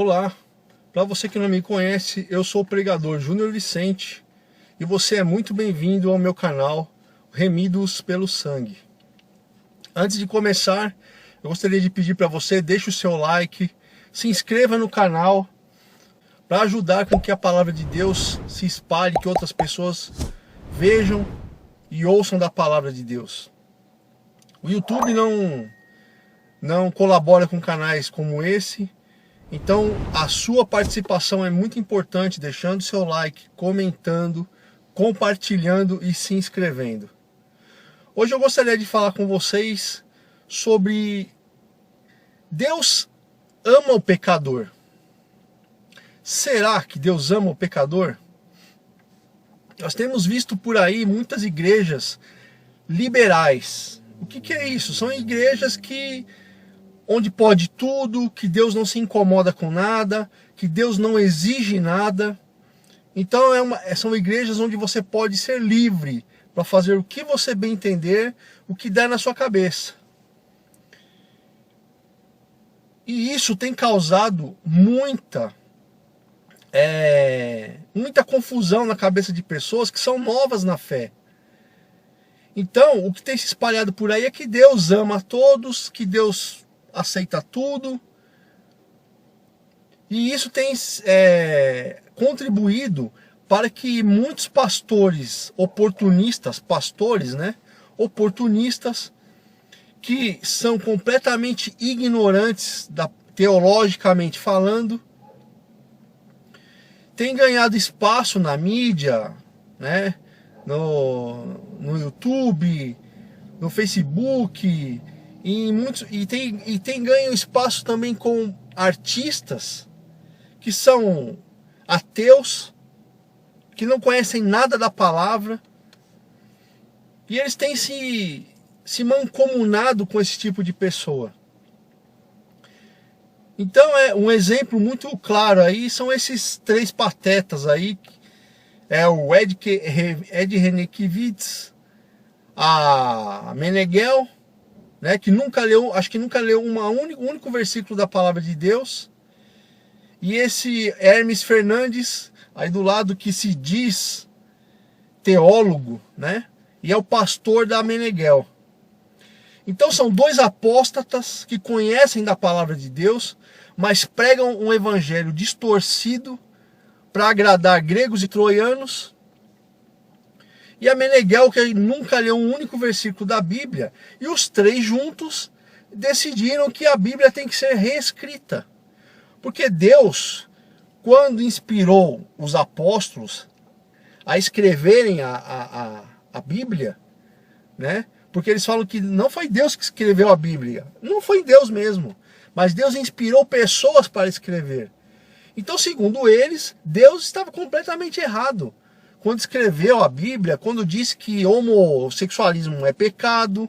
Olá, para você que não me conhece, eu sou o pregador Júnior Vicente e você é muito bem-vindo ao meu canal Remidos pelo Sangue. Antes de começar, eu gostaria de pedir para você, deixe o seu like, se inscreva no canal para ajudar com que a palavra de Deus se espalhe, que outras pessoas vejam e ouçam da palavra de Deus. O YouTube não colabora com canais como esse. Então a sua participação é muito importante, deixando seu like, comentando, compartilhando e se inscrevendo. Hoje eu gostaria de falar com vocês sobre Deus ama o pecador. Será que Deus ama o pecador? Nós temos visto por aí muitas igrejas liberais. O que é isso? São igrejas onde pode tudo, que Deus não se incomoda com nada, que Deus não exige nada. Então são igrejas onde você pode ser livre para fazer o que você bem entender, o que der na sua cabeça. E isso tem causado muita confusão na cabeça de pessoas que são novas na fé. Então, o que tem se espalhado por aí é que Deus ama a todos, que Deus aceita tudo, e isso tem contribuído para que muitos pastores oportunistas, oportunistas, que são completamente ignorantes teologicamente falando, têm ganhado espaço na mídia, né, no YouTube, no Facebook, e tem ganho espaço também com artistas que são ateus, que não conhecem nada da palavra, e eles têm se mancomunado com esse tipo de pessoa. Então um exemplo muito claro aí são esses três patetas aí, o Ed Renekiewicz, a Meneghel, né, que acho que nunca leu um único versículo da palavra de Deus, e esse Hermes Fernandes, aí do lado, que se diz teólogo, né, e é o pastor da Meneghel. Então são dois apóstatas que conhecem da palavra de Deus, mas pregam um evangelho distorcido para agradar gregos e troianos. E a Meneghel, que nunca leu um único versículo da Bíblia, e os três juntos decidiram que a Bíblia tem que ser reescrita. Porque Deus, quando inspirou os apóstolos a escreverem a Bíblia, né? Porque eles falam que não foi Deus que escreveu a Bíblia, não foi Deus mesmo, mas Deus inspirou pessoas para escrever. Então, segundo eles, Deus estava completamente errado quando escreveu a Bíblia, quando disse que homossexualismo é pecado,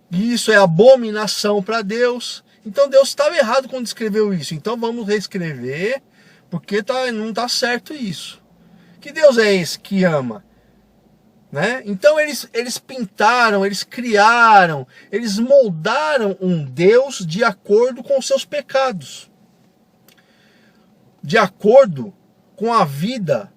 e isso é abominação para Deus. Então Deus estava errado quando escreveu isso. Então vamos reescrever, porque não está certo isso. Que Deus é esse que ama? Né? Então eles pintaram, eles criaram, eles moldaram um Deus de acordo com os seus pecados, de acordo com a vida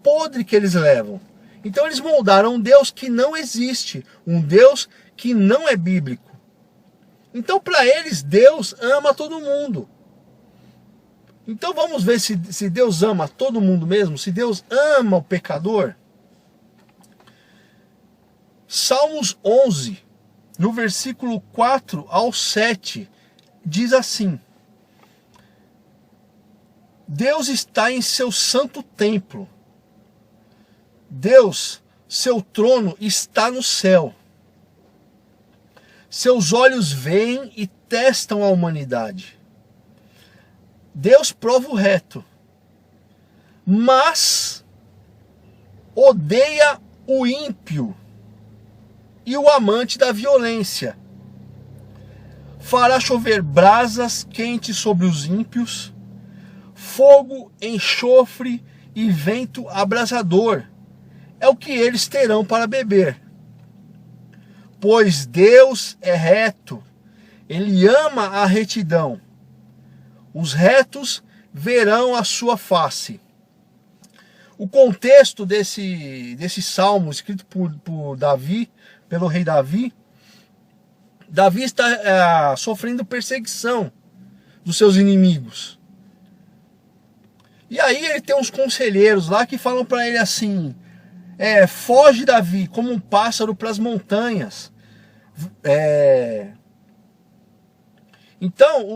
podre que eles levam. Então eles moldaram um Deus que não existe, um Deus que não é bíblico. Então para eles Deus ama todo mundo. Então vamos ver se Deus ama todo mundo mesmo, se Deus ama o pecador. Salmos 11, no versículo 4 ao 7, diz assim: Deus está em seu santo templo. Deus, seu trono está no céu. Seus olhos veem e testam a humanidade. Deus prova o reto, mas odeia o ímpio e o amante da violência. Fará chover brasas quentes sobre os ímpios, fogo, enxofre e vento abrasador é o que eles terão para beber. Pois Deus é reto Ele ama a retidão. Os retos verão a sua face. O contexto desse salmo escrito por Davi, pelo rei Davi, Davi está sofrendo perseguição dos seus inimigos. E aí ele tem uns conselheiros lá que falam para ele assim: foge, Davi, como um pássaro para as montanhas. Então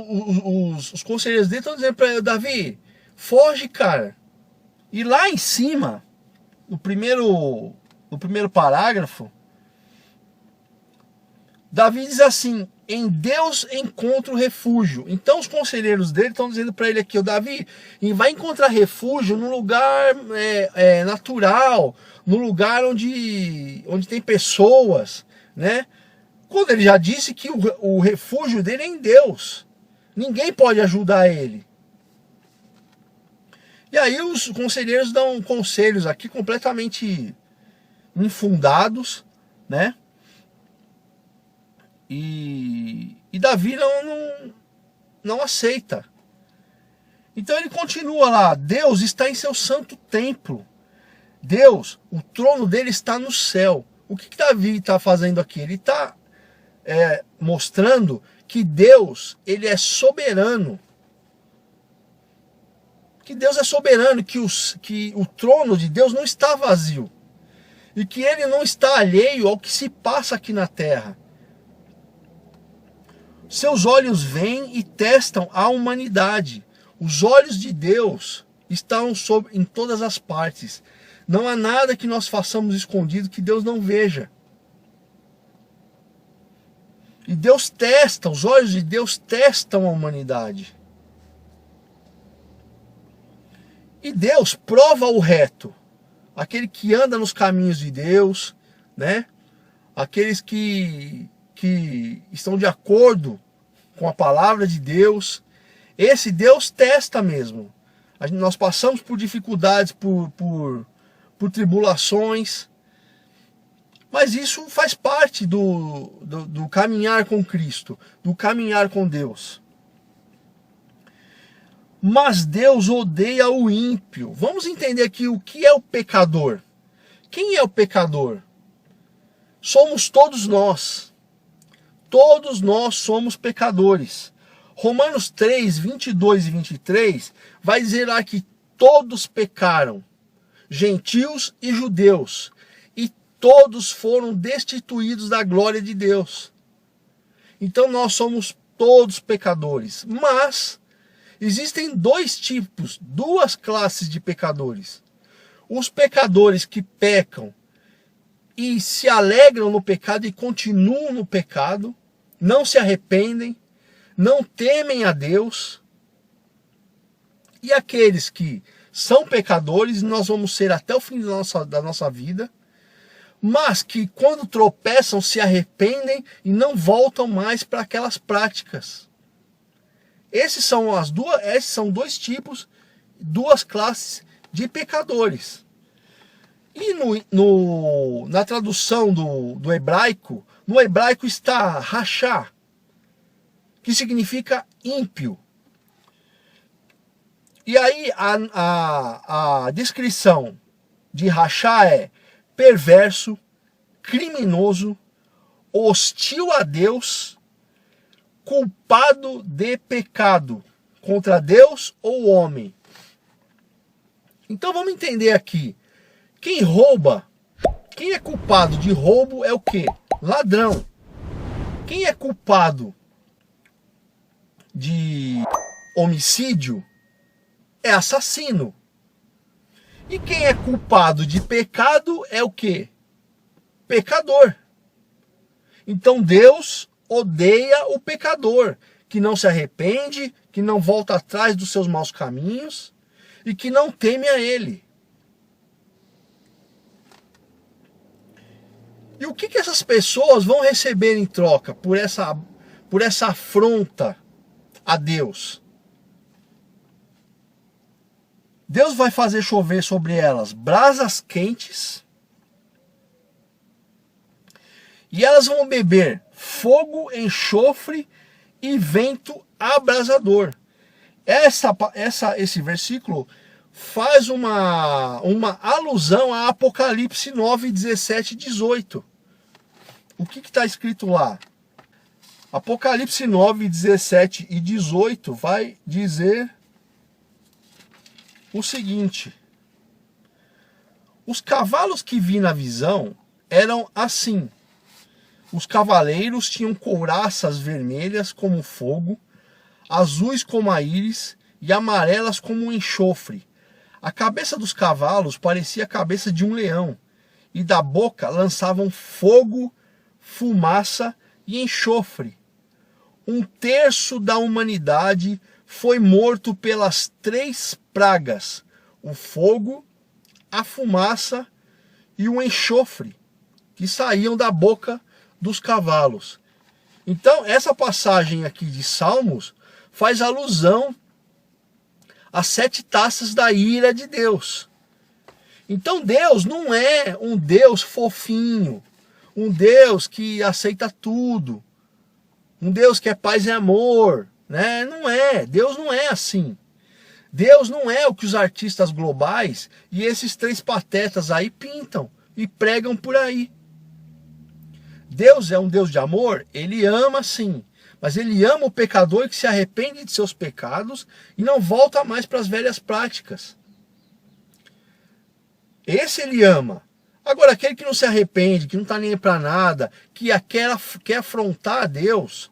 os conselheiros dele estão dizendo para ele: Davi, foge, cara. E lá em cima, no primeiro parágrafo, Davi diz assim: em Deus encontro refúgio. Então os conselheiros dele estão dizendo para ele aqui: o Davi, vai encontrar refúgio num lugar natural, num lugar onde tem pessoas, né? Quando ele já disse que o refúgio dele é em Deus. Ninguém pode ajudar ele. E aí os conselheiros dão conselhos aqui completamente infundados, né? E Davi não aceita. Então ele continua lá: Deus está em seu santo templo. Deus, o trono dele está no céu. O que Davi está fazendo aqui? Ele está mostrando que Deus, ele é soberano. Que Deus é soberano, que o trono de Deus não está vazio. E que ele não está alheio ao que se passa aqui na terra. Seus olhos veem e testam a humanidade. Os olhos de Deus estão em todas as partes. Não há nada que nós façamos escondido que Deus não veja. E Deus testa, os olhos de Deus testam a humanidade. E Deus prova o reto. Aquele que anda nos caminhos de Deus, né? Aqueles que estão de acordo com a palavra de Deus. Esse Deus testa mesmo. Nós passamos por dificuldades, por tribulações. Mas isso faz parte do caminhar com Cristo, do caminhar com Deus. Mas Deus odeia o ímpio. Vamos entender aqui o que é o pecador. Quem é o pecador? Somos todos nós. Todos nós somos pecadores. Romanos 3, 22 e 23 vai dizer lá que todos pecaram, gentios e judeus, e todos foram destituídos da glória de Deus. Então nós somos todos pecadores, mas existem dois tipos, duas classes de pecadores. Os pecadores que pecam e se alegram no pecado e continuam no pecado, não se arrependem, não temem a Deus. E aqueles que são pecadores, nós vamos ser até o fim da nossa vida, mas que quando tropeçam se arrependem e não voltam mais para aquelas práticas. Esses são dois tipos, duas classes de pecadores. E na tradução do hebraico, no hebraico está rachá, que significa ímpio. E aí a descrição de rachá é perverso, criminoso, hostil a Deus, culpado de pecado contra Deus ou homem. Então vamos entender aqui. Quem rouba, quem é culpado de roubo é o quê? Ladrão. Quem é culpado de homicídio é assassino. E quem é culpado de pecado é o quê? Pecador. Então Deus odeia o pecador, que não se arrepende, que não volta atrás dos seus maus caminhos e que não teme a Ele. E o que essas pessoas vão receber em troca por essa afronta a Deus? Deus vai fazer chover sobre elas brasas quentes e elas vão beber fogo, enxofre e vento abrasador. Esse versículo faz uma alusão a Apocalipse 9, 17 e 18. O que está escrito lá? Apocalipse 9, 17 e 18 vai dizer o seguinte: os cavalos que vi na visão eram assim. Os cavaleiros tinham couraças vermelhas como fogo, azuis como a íris e amarelas como um enxofre. A cabeça dos cavalos parecia a cabeça de um leão, e da boca lançavam fogo, fumaça e enxofre. 1/3 da humanidade foi morto pelas 3 pragas: o fogo, a fumaça e o enxofre, que saíam da boca dos cavalos. Então, essa passagem aqui de Salmos faz alusão às 7 taças da ira de Deus. Então, Deus não é um Deus fofinho, um Deus que aceita tudo, um Deus que é paz e amor, né? Não é. Deus não é assim. Deus não é o que os artistas globais e esses 3 patetas aí pintam e pregam por aí. Deus é um Deus de amor? Ele ama sim, mas ele ama o pecador que se arrepende de seus pecados e não volta mais para as velhas práticas. Esse ele ama. Agora, aquele que não se arrepende, que não está nem para nada, que quer afrontar a Deus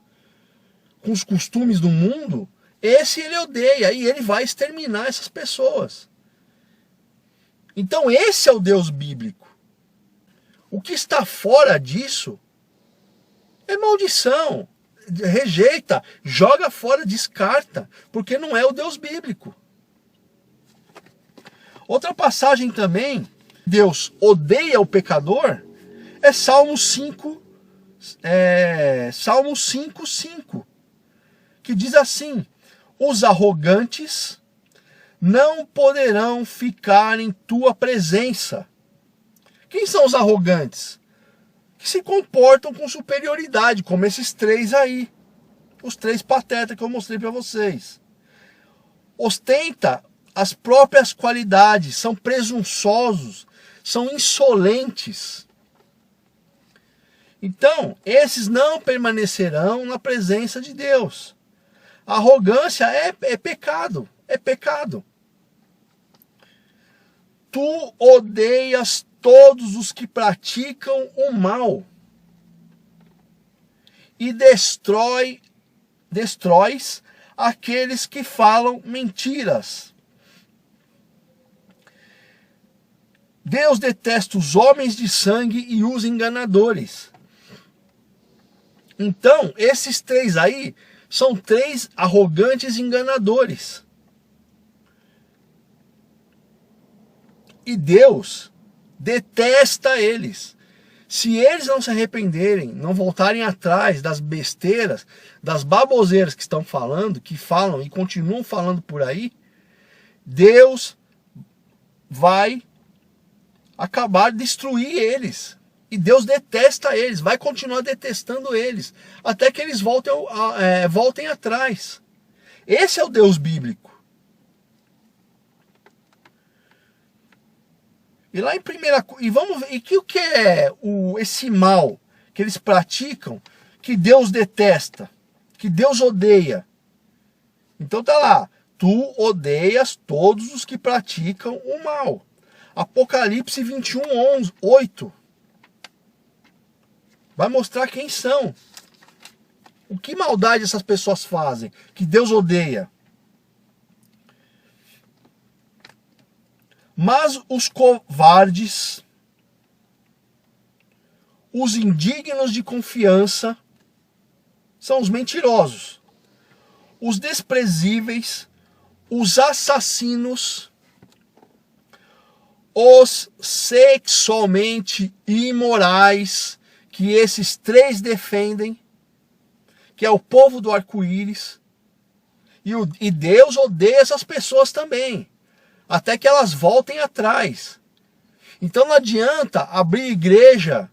com os costumes do mundo, esse ele odeia e ele vai exterminar essas pessoas. Então esse é o Deus bíblico. O que está fora disso é maldição. Rejeita, joga fora, descarta, porque não é o Deus bíblico. Outra passagem também, Deus odeia o pecador, é Salmo 5, 5, que diz assim: os arrogantes não poderão ficar em tua presença. Quem são os arrogantes? Que se comportam com superioridade, como esses 3 aí. Os 3 patetas que eu mostrei para vocês. Ostenta as próprias qualidades, são presunçosos, são insolentes. Então, esses não permanecerão na presença de Deus. A arrogância é pecado, é pecado. Tu odeias todos os que praticam o mal e destróis aqueles que falam mentiras. Deus detesta os homens de sangue e os enganadores. Então, esses 3 aí são 3 arrogantes enganadores. E Deus detesta eles. Se eles não se arrependerem, não voltarem atrás das besteiras, das baboseiras que estão falando, que falam e continuam falando por aí, Deus vai acabar de destruir eles. E Deus detesta eles, vai continuar detestando eles, até que eles voltem atrás. Esse é o Deus bíblico. E lá em o que é esse mal que eles praticam, que Deus detesta, que Deus odeia? Então tá lá, tu odeias todos os que praticam o mal. Apocalipse 21, 8. Vai mostrar quem são. O que maldade essas pessoas fazem, que Deus odeia. Mas os covardes, os indignos de confiança, são os mentirosos, os desprezíveis, os assassinos, os sexualmente imorais, que esses 3 defendem, que é o povo do arco-íris, e Deus odeia essas pessoas também, até que elas voltem atrás. Então não adianta abrir igreja,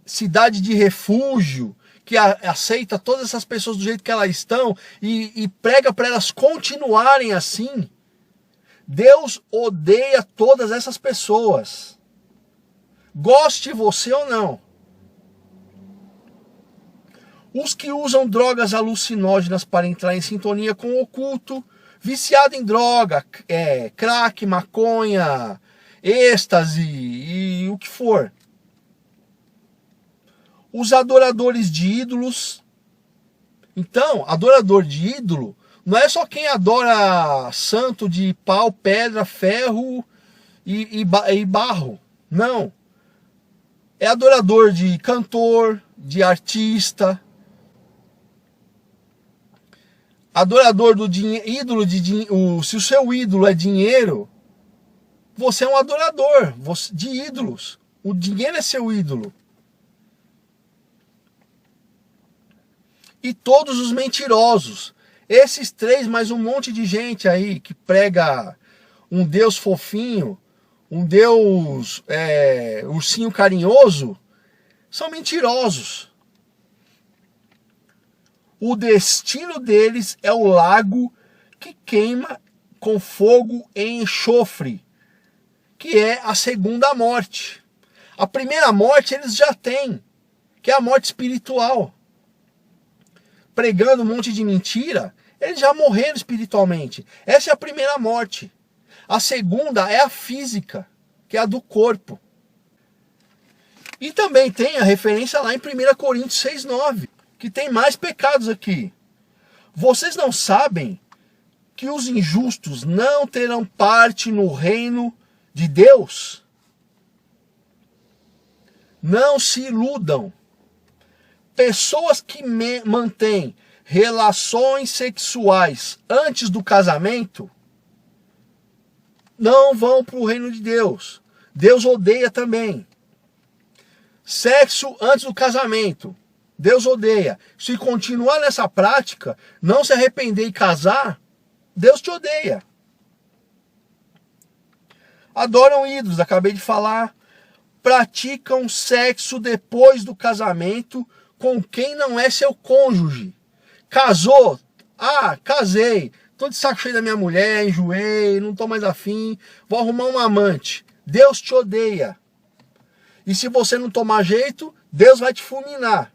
cidade de refúgio, que aceita todas essas pessoas do jeito que elas estão e prega para elas continuarem assim. Deus odeia todas essas pessoas. Goste você ou não. Os que usam drogas alucinógenas para entrar em sintonia com o oculto, viciado em droga, crack, maconha, êxtase e o que for. Os adoradores de ídolos. Então, adorador de ídolo não é só quem adora santo de pau, pedra, ferro e barro. Não. É adorador de cantor, de artista. Adorador do ídolo se o seu ídolo é dinheiro, você é um adorador de ídolos. O dinheiro é seu ídolo. E todos os mentirosos. Esses três, mais um monte de gente aí que prega um Deus fofinho, um Deus ursinho carinhoso, são mentirosos. O destino deles é o lago que queima com fogo e enxofre, que é a segunda morte. A primeira morte eles já têm, que é a morte espiritual. Pregando um monte de mentira, eles já morreram espiritualmente. Essa é a primeira morte. A segunda é a física, que é a do corpo. E também tem a referência lá em 1 Coríntios 6,9, que tem mais pecados aqui. Vocês não sabem que os injustos não terão parte no reino de Deus? Não se iludam. Pessoas que mantêm relações sexuais antes do casamento não vão para o reino de Deus. Deus odeia também. Sexo antes do casamento, Deus odeia. Se continuar nessa prática, não se arrepender e casar, Deus te odeia. Adoram ídolos, acabei de falar. Praticam sexo depois do casamento com quem não é seu cônjuge. Casou? Casei. Tô de saco cheio da minha mulher, enjoei, não tô mais afim, vou arrumar um amante. Deus te odeia. E se você não tomar jeito, Deus vai te fulminar.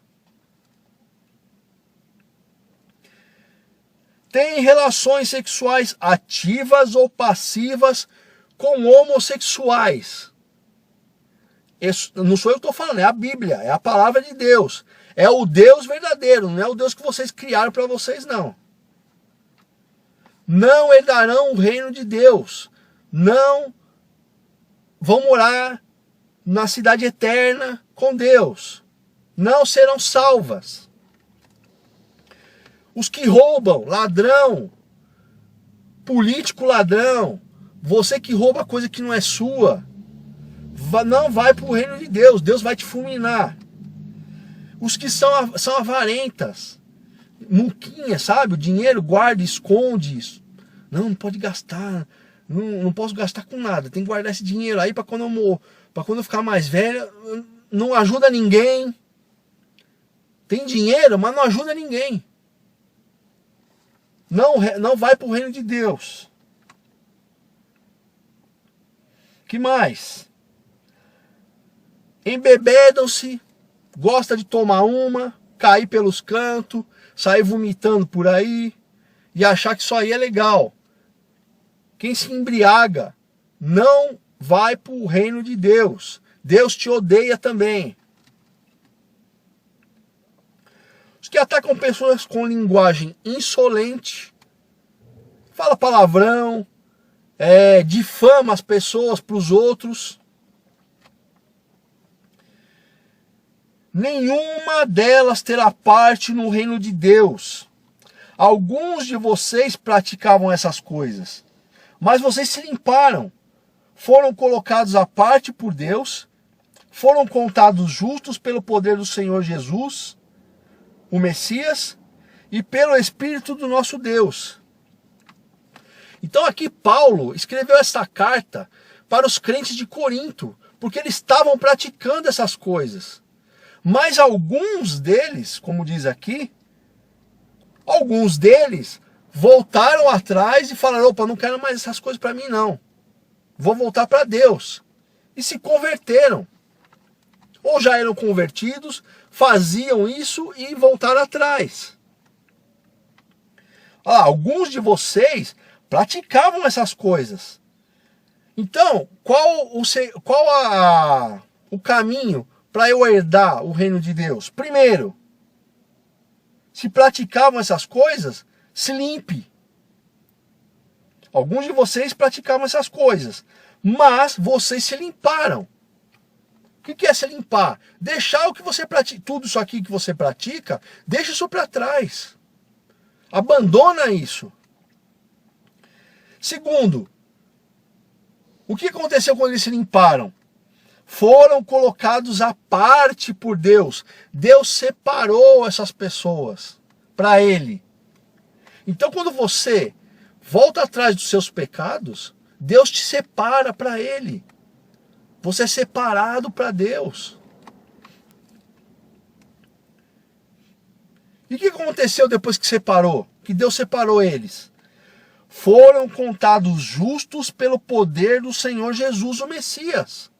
Tem relações sexuais ativas ou passivas com homossexuais. Isso não sou eu que estou falando, é a Bíblia, é a palavra de Deus. É o Deus verdadeiro, não é o Deus que vocês criaram para vocês, não. Não herdarão o reino de Deus. Não vão morar na cidade eterna com Deus. Não serão salvas. Os que roubam, ladrão, político ladrão, você que rouba coisa que não é sua, não vai para o reino de Deus. Deus vai te fulminar. Os que são avarentas, muquinha, sabe? O dinheiro guarda, esconde isso. Não pode gastar. Não posso gastar com nada. Tem que guardar esse dinheiro aí para quando eu morro. Para quando eu ficar mais velho, não ajuda ninguém. Tem dinheiro, mas não ajuda ninguém. Não vai para o reino de Deus. Que mais? Embebedam-se, gosta de tomar uma, cair pelos cantos, sair vomitando por aí e achar que isso aí é legal. Quem se embriaga não vai para o reino de Deus. Deus te odeia também. Os que atacam pessoas com linguagem insolente, fala palavrão, difama as pessoas para os outros. Nenhuma delas terá parte no reino de Deus. Alguns de vocês praticavam essas coisas, mas vocês se limparam, foram colocados à parte por Deus, foram contados justos pelo poder do Senhor Jesus, o Messias, e pelo Espírito do nosso Deus. Então aqui Paulo escreveu essa carta para os crentes de Corinto, porque eles estavam praticando essas coisas. Mas alguns deles, como diz aqui, alguns deles voltaram atrás e falaram, opa, não quero mais essas coisas para mim não. Vou voltar para Deus. E se converteram. Ou já eram convertidos, faziam isso e voltaram atrás. Alguns de vocês praticavam essas coisas. Então, qual o caminho para eu herdar o reino de Deus? Primeiro, se praticavam essas coisas, se limpe. Alguns de vocês praticavam essas coisas, mas vocês se limparam. O que é se limpar? Deixar o que você pratica, tudo isso aqui que você pratica, deixa isso para trás. Abandona isso. Segundo, o que aconteceu quando eles se limparam? Foram colocados à parte por Deus. Deus separou essas pessoas para Ele. Então quando você volta atrás dos seus pecados, Deus te separa para Ele. Você é separado para Deus. E o que aconteceu depois que separou? Que Deus separou eles? Foram contados justos pelo poder do Senhor Jesus, o Messias.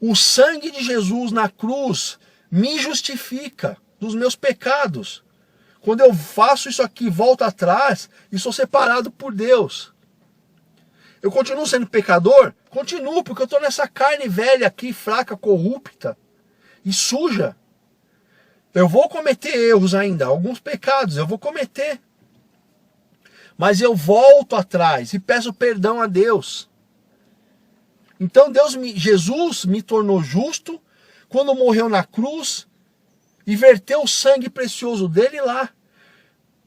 O sangue de Jesus na cruz me justifica dos meus pecados. Quando eu faço isso aqui, volto atrás e sou separado por Deus. Eu continuo sendo pecador? Continuo, porque eu estou nessa carne velha aqui, fraca, corrupta e suja. Eu vou cometer erros ainda, alguns pecados eu vou cometer. Mas eu volto atrás e peço perdão a Deus. Então Jesus me tornou justo quando morreu na cruz e verteu o sangue precioso dele lá.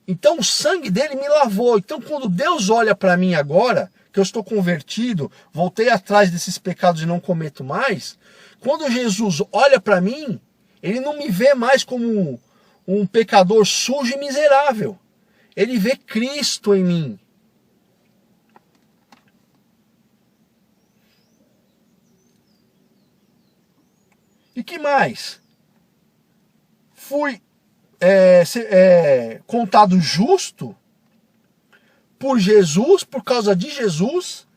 Então o sangue dele me lavou. Então quando Deus olha para mim agora, que eu estou convertido, voltei atrás desses pecados e não cometo mais, quando Jesus olha para mim, ele não me vê mais como um pecador sujo e miserável. Ele vê Cristo em mim. E que mais? Fui contado justo por Jesus, por causa de Jesus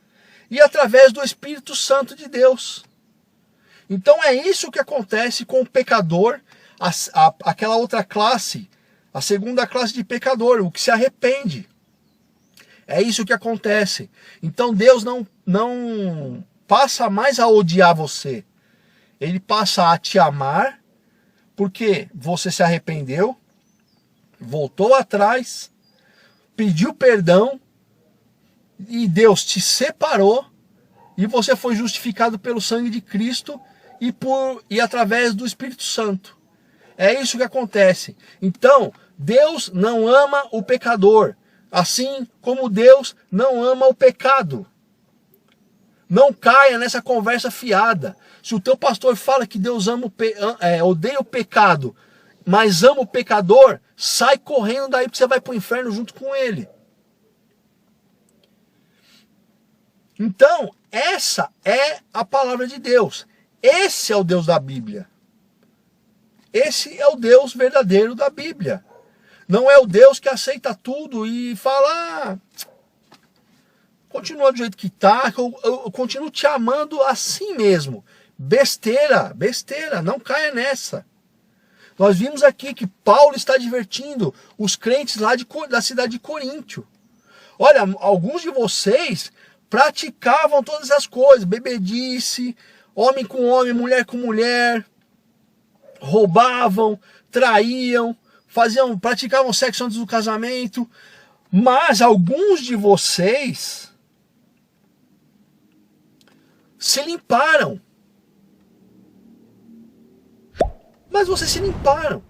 e através do Espírito Santo de Deus. Então é isso que acontece com o pecador, aquela outra classe, a segunda classe de pecador, o que se arrepende. É isso que acontece. Então Deus não passa mais a odiar você. Ele passa a te amar, porque você se arrependeu, voltou atrás, pediu perdão, e Deus te separou, e você foi justificado pelo sangue de Cristo e através do Espírito Santo. É isso que acontece. Então, Deus não ama o pecador, assim como Deus não ama o pecado. Não caia nessa conversa fiada. Se o teu pastor fala que Deus odeia o pecado, mas ama o pecador, sai correndo daí porque você vai para o inferno junto com ele. Então, essa é a palavra de Deus. Esse é o Deus da Bíblia. Esse é o Deus verdadeiro da Bíblia. Não é o Deus que aceita tudo e fala... continua do jeito que está, eu continuo te amando assim mesmo. Besteira, não caia nessa. Nós vimos aqui que Paulo está advertindo os crentes lá da cidade de Coríntio. Olha, alguns de vocês praticavam todas as coisas, bebedice, homem com homem, mulher com mulher, roubavam, traíam, praticavam sexo antes do casamento, mas alguns de vocês se limparam. Mas vocês se limparam.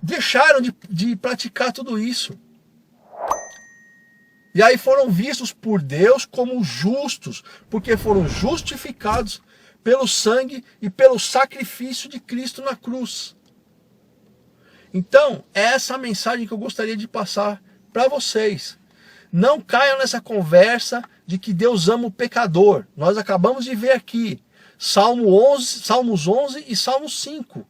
Deixaram de praticar tudo isso. E aí foram vistos por Deus como justos, porque foram justificados pelo sangue e pelo sacrifício de Cristo na cruz. Então, é essa a mensagem que eu gostaria de passar para vocês. Não caiam nessa conversa de que Deus ama o pecador. Nós acabamos de ver aqui. Salmos 11 e Salmos 5.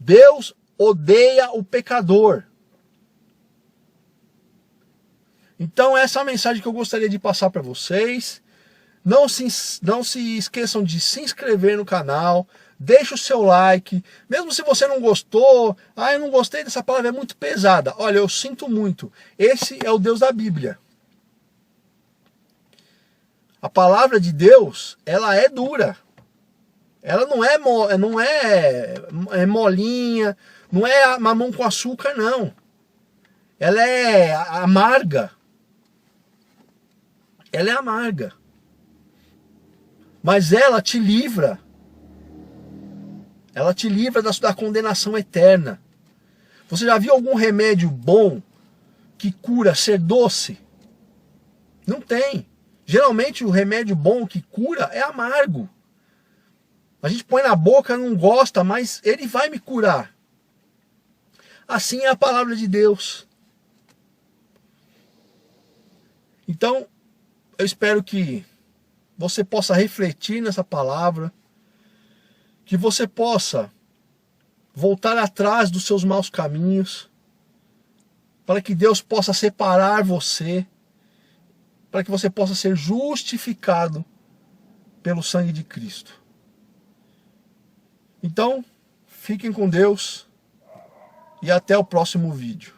Deus odeia o pecador. Então essa é a mensagem que eu gostaria de passar para vocês. Não se esqueçam de se inscrever no canal, deixa o seu like, mesmo se você não gostou, eu não gostei dessa palavra, é muito pesada. Olha, eu sinto muito, esse é o Deus da Bíblia. A palavra de Deus, ela é dura. Ela não é molinha, não é mamão com açúcar, não. Ela é amarga. Ela é amarga. Mas ela te livra. Ela te livra da condenação eterna. Você já viu algum remédio bom que cura ser doce? Não tem. Geralmente o remédio bom que cura é amargo. A gente põe na boca, não gosta, mas ele vai me curar. Assim é a palavra de Deus. Então, eu espero que você possa refletir nessa palavra, que você possa voltar atrás dos seus maus caminhos, para que Deus possa separar você, para que você possa ser justificado pelo sangue de Cristo. Então, fiquem com Deus e até o próximo vídeo.